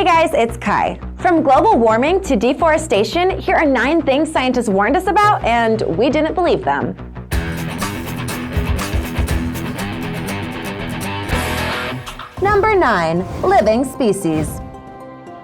Hey guys, it's Kai. From global warming to deforestation, here are 9 things scientists warned us about, and we didn't believe them. Number 9, living species.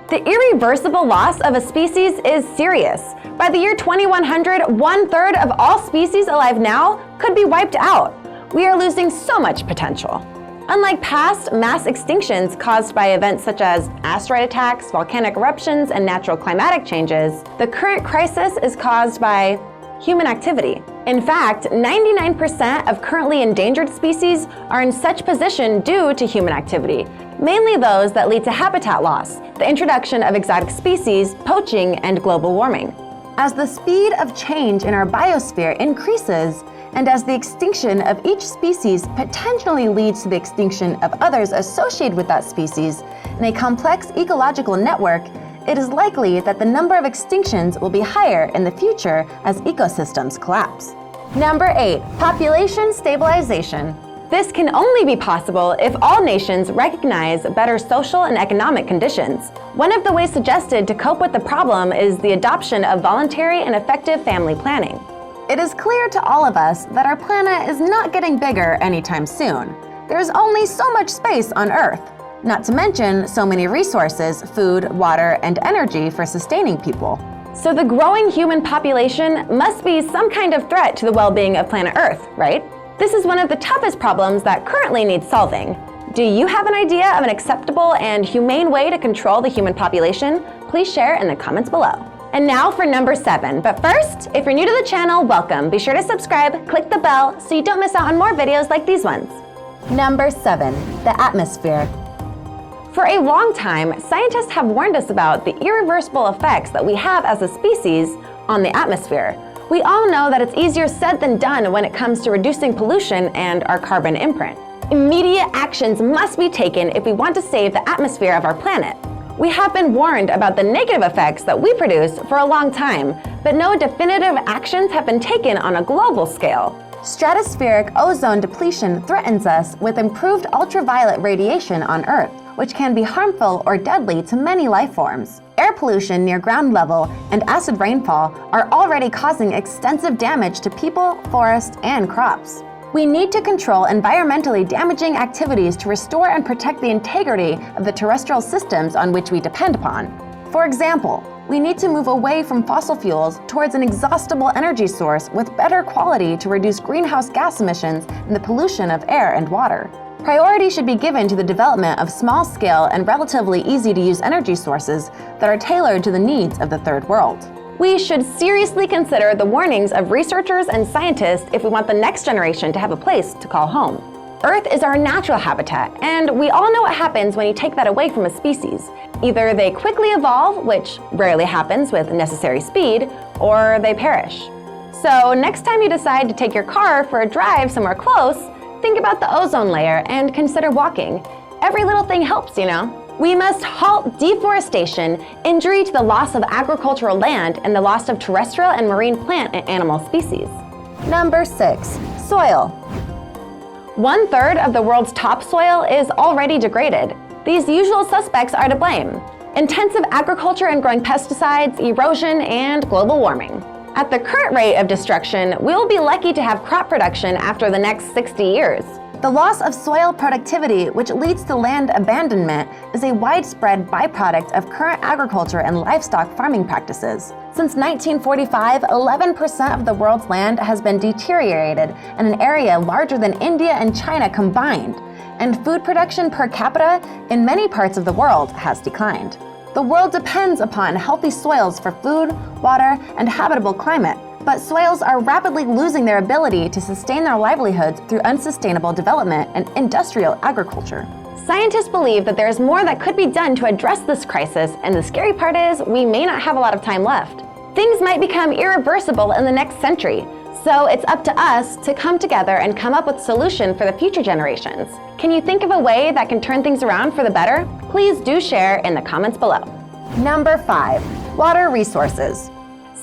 The irreversible loss of a species is serious. By the year 2100, 1/3 of all species alive now could be wiped out. We are losing so much potential. Unlike past mass extinctions caused by events such as asteroid attacks, volcanic eruptions, and natural climatic changes, the current crisis is caused by human activity. In fact, 99% of currently endangered species are in such position due to human activity, mainly those that lead to habitat loss, the introduction of exotic species, poaching, and global warming. As the speed of change in our biosphere increases, and as the extinction of each species potentially leads to the extinction of others associated with that species in a complex ecological network, it is likely that the number of extinctions will be higher in the future as ecosystems collapse. Number 8, population stabilization. This can only be possible if all nations recognize better social and economic conditions. One of the ways suggested to cope with the problem is the adoption of voluntary and effective family planning. It is clear to all of us that our planet is not getting bigger anytime soon. There's only so much space on Earth, not to mention so many resources, food, water, and energy for sustaining people. So the growing human population must be some kind of threat to the well-being of planet Earth, right? This is one of the toughest problems that currently needs solving. Do you have an idea of an acceptable and humane way to control the human population? Please share in the comments below. And now for number 7. But first, if you're new to the channel, welcome. Be sure to subscribe, click the bell so you don't miss out on more videos like these ones. Number 7, the atmosphere. For a long time, scientists have warned us about the irreversible effects that we have as a species on the atmosphere. We all know that it's easier said than done when it comes to reducing pollution and our carbon imprint. Immediate actions must be taken if we want to save the atmosphere of our planet. We have been warned about the negative effects that we produce for a long time, but no definitive actions have been taken on a global scale. Stratospheric ozone depletion threatens us with improved ultraviolet radiation on Earth, which can be harmful or deadly to many life forms. Air pollution near ground level and acid rainfall are already causing extensive damage to people, forests, and crops. We need to control environmentally damaging activities to restore and protect the integrity of the terrestrial systems on which we depend upon. For example, we need to move away from fossil fuels towards an exhaustible energy source with better quality to reduce greenhouse gas emissions and the pollution of air and water. Priority should be given to the development of small-scale and relatively easy-to-use energy sources that are tailored to the needs of the Third World. We should seriously consider the warnings of researchers and scientists if we want the next generation to have a place to call home. Earth is our natural habitat, and we all know what happens when you take that away from a species. Either they quickly evolve, which rarely happens with necessary speed, or they perish. So next time you decide to take your car for a drive somewhere close, think about the ozone layer and consider walking. Every little thing helps, you know. We must halt deforestation, injury to the loss of agricultural land, and the loss of terrestrial and marine plant and animal species. Number 6, soil. 1/3 of the world's topsoil is already degraded. These usual suspects are to blame: intensive agriculture and growing pesticides, erosion, and global warming. At the current rate of destruction, we will be lucky to have crop production after the next 60 years. The loss of soil productivity, which leads to land abandonment, is a widespread byproduct of current agriculture and livestock farming practices. Since 1945, 11% of the world's land has been deteriorated in an area larger than India and China combined, and food production per capita in many parts of the world has declined. The world depends upon healthy soils for food, water, and habitable climate. But soils are rapidly losing their ability to sustain their livelihoods through unsustainable development and industrial agriculture. Scientists believe that there is more that could be done to address this crisis, and the scary part is we may not have a lot of time left. Things might become irreversible in the next century, so it's up to us to come together and come up with a solution for the future generations. Can you think of a way that can turn things around for the better? Please do share in the comments below. Number 5, water resources.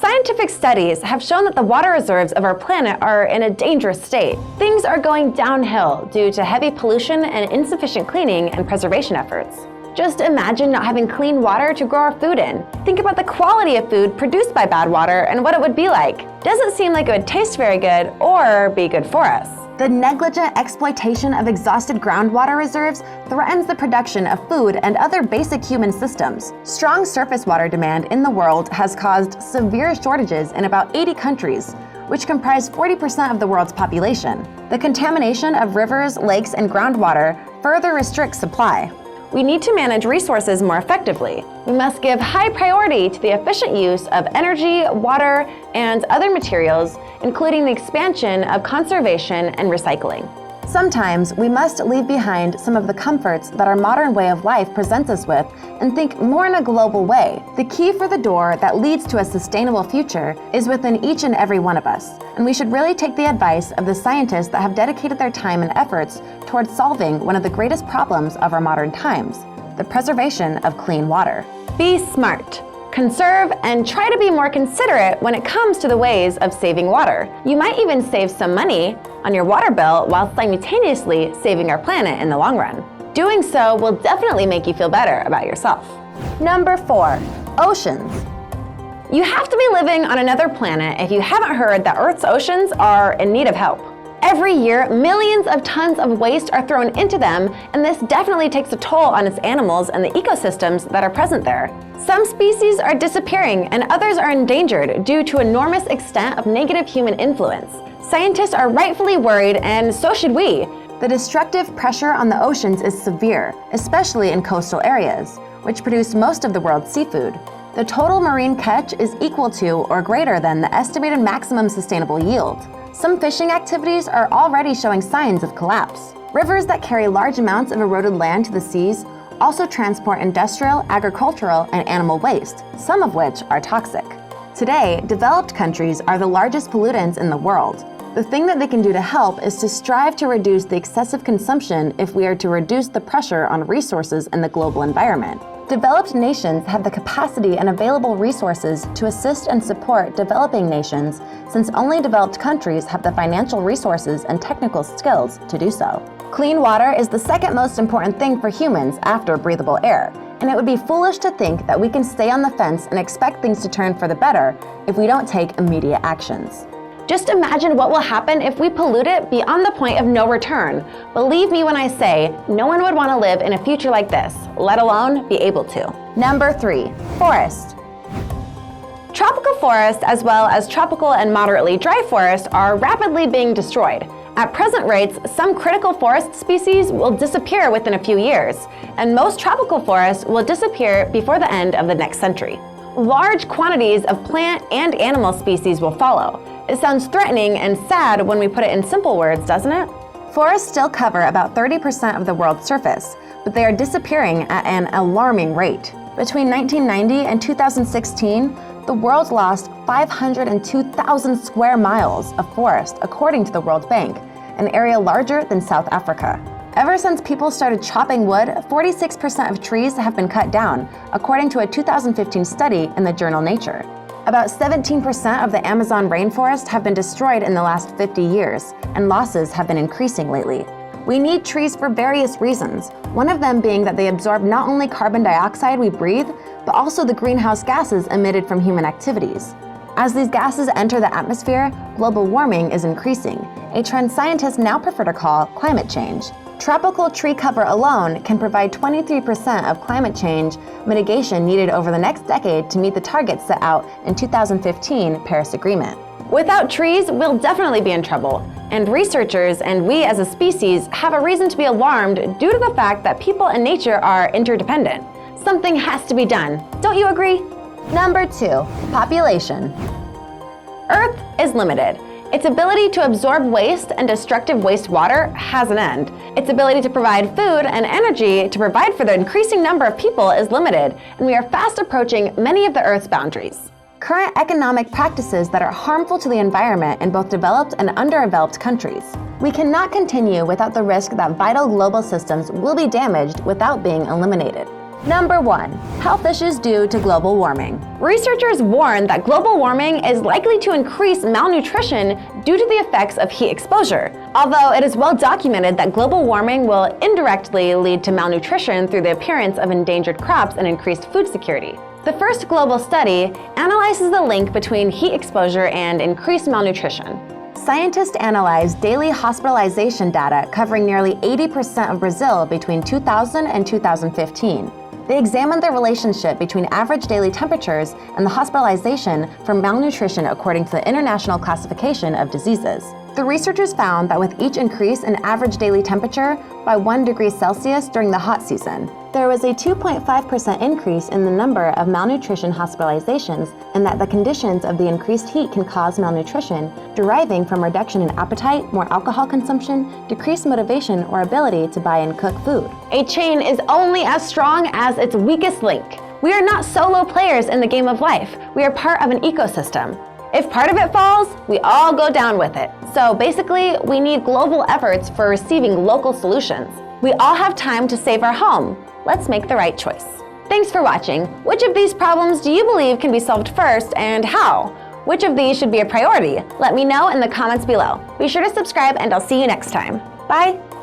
Scientific studies have shown that the water reserves of our planet are in a dangerous state. Things are going downhill due to heavy pollution and insufficient cleaning and preservation efforts. Just imagine not having clean water to grow our food in. Think about the quality of food produced by bad water and what it would be like. Doesn't seem like it would taste very good or be good for us. The negligent exploitation of exhausted groundwater reserves threatens the production of food and other basic human systems. Strong surface water demand in the world has caused severe shortages in about 80 countries, which comprise 40% of the world's population. The contamination of rivers, lakes, and groundwater further restricts supply. We need to manage resources more effectively. We must give high priority to the efficient use of energy, water, and other materials, including the expansion of conservation and recycling. Sometimes we must leave behind some of the comforts that our modern way of life presents us with and think more in a global way. The key for the door that leads to a sustainable future is within each and every one of us, and we should really take the advice of the scientists that have dedicated their time and efforts towards solving one of the greatest problems of our modern times, the preservation of clean water. Be smart. Conserve and try to be more considerate when it comes to the ways of saving water. You might even save some money on your water bill while simultaneously saving our planet in the long run. Doing so will definitely make you feel better about yourself. Number 4, oceans. You have to be living on another planet if you haven't heard that Earth's oceans are in need of help. Every year, millions of tons of waste are thrown into them, and this definitely takes a toll on its animals and the ecosystems that are present there. Some species are disappearing and others are endangered due to enormous extent of negative human influence. Scientists are rightfully worried, and so should we. The destructive pressure on the oceans is severe, especially in coastal areas, which produce most of the world's seafood. The total marine catch is equal to or greater than the estimated maximum sustainable yield. Some fishing activities are already showing signs of collapse. Rivers that carry large amounts of eroded land to the seas also transport industrial, agricultural, and animal waste, some of which are toxic. Today, developed countries are the largest pollutants in the world. The thing that they can do to help is to strive to reduce the excessive consumption if we are to reduce the pressure on resources in the global environment. Developed nations have the capacity and available resources to assist and support developing nations, since only developed countries have the financial resources and technical skills to do so. Clean water is the second most important thing for humans after breathable air, and it would be foolish to think that we can stay on the fence and expect things to turn for the better if we don't take immediate actions. Just imagine what will happen if we pollute it beyond the point of no return. Believe me when I say, no one would want to live in a future like this, let alone be able to. Number 3, forest. Tropical forests, as well as tropical and moderately dry forests, are rapidly being destroyed. At present rates, some critical forest species will disappear within a few years, and most tropical forests will disappear before the end of the next century. Large quantities of plant and animal species will follow. It sounds threatening and sad when we put it in simple words, doesn't it? Forests still cover about 30% of the world's surface, but they are disappearing at an alarming rate. Between 1990 and 2016, the world lost 502,000 square miles of forest, according to the World Bank, an area larger than South Africa. Ever since people started chopping wood, 46% of trees have been cut down, according to a 2015 study in the journal Nature. About 17% of the Amazon rainforest have been destroyed in the last 50 years, and losses have been increasing lately. We need trees for various reasons, one of them being that they absorb not only carbon dioxide we breathe, but also the greenhouse gases emitted from human activities. As these gases enter the atmosphere, global warming is increasing, a trend scientists now prefer to call climate change. Tropical tree cover alone can provide 23% of climate change mitigation needed over the next decade to meet the targets set out in 2015 Paris Agreement. Without trees, we'll definitely be in trouble, and researchers and we as a species have a reason to be alarmed due to the fact that people and nature are interdependent. Something has to be done, don't you agree? Number 2, population. Earth is limited. Its ability to absorb waste and destructive wastewater has an end. Its ability to provide food and energy to provide for the increasing number of people is limited, and we are fast approaching many of the Earth's boundaries. Current economic practices that are harmful to the environment in both developed and underdeveloped countries. We cannot continue without the risk that vital global systems will be damaged without being eliminated. Number 1. Health issues due to global warming. Researchers warn that global warming is likely to increase malnutrition due to the effects of heat exposure, although it is well documented that global warming will indirectly lead to malnutrition through the appearance of endangered crops and increased food security. The first global study analyzes the link between heat exposure and increased malnutrition. Scientists analyzed daily hospitalization data covering nearly 80% of Brazil between 2000 and 2015. They examined the relationship between average daily temperatures and the hospitalization for malnutrition according to the International Classification of Diseases. The researchers found that with each increase in average daily temperature by 1 degree Celsius during the hot season, there was a 2.5% increase in the number of malnutrition hospitalizations, and that the conditions of the increased heat can cause malnutrition, deriving from reduction in appetite, more alcohol consumption, decreased motivation or ability to buy and cook food. A chain is only as strong as its weakest link. We are not solo players in the game of life. We are part of an ecosystem. If part of it falls, we all go down with it. So basically, we need global efforts for receiving local solutions. We all have time to save our home. Let's make the right choice. Thanks for watching. Which of these problems do you believe can be solved first, and how? Which of these should be a priority? Let me know in the comments below. Be sure to subscribe, and I'll see you next time. Bye!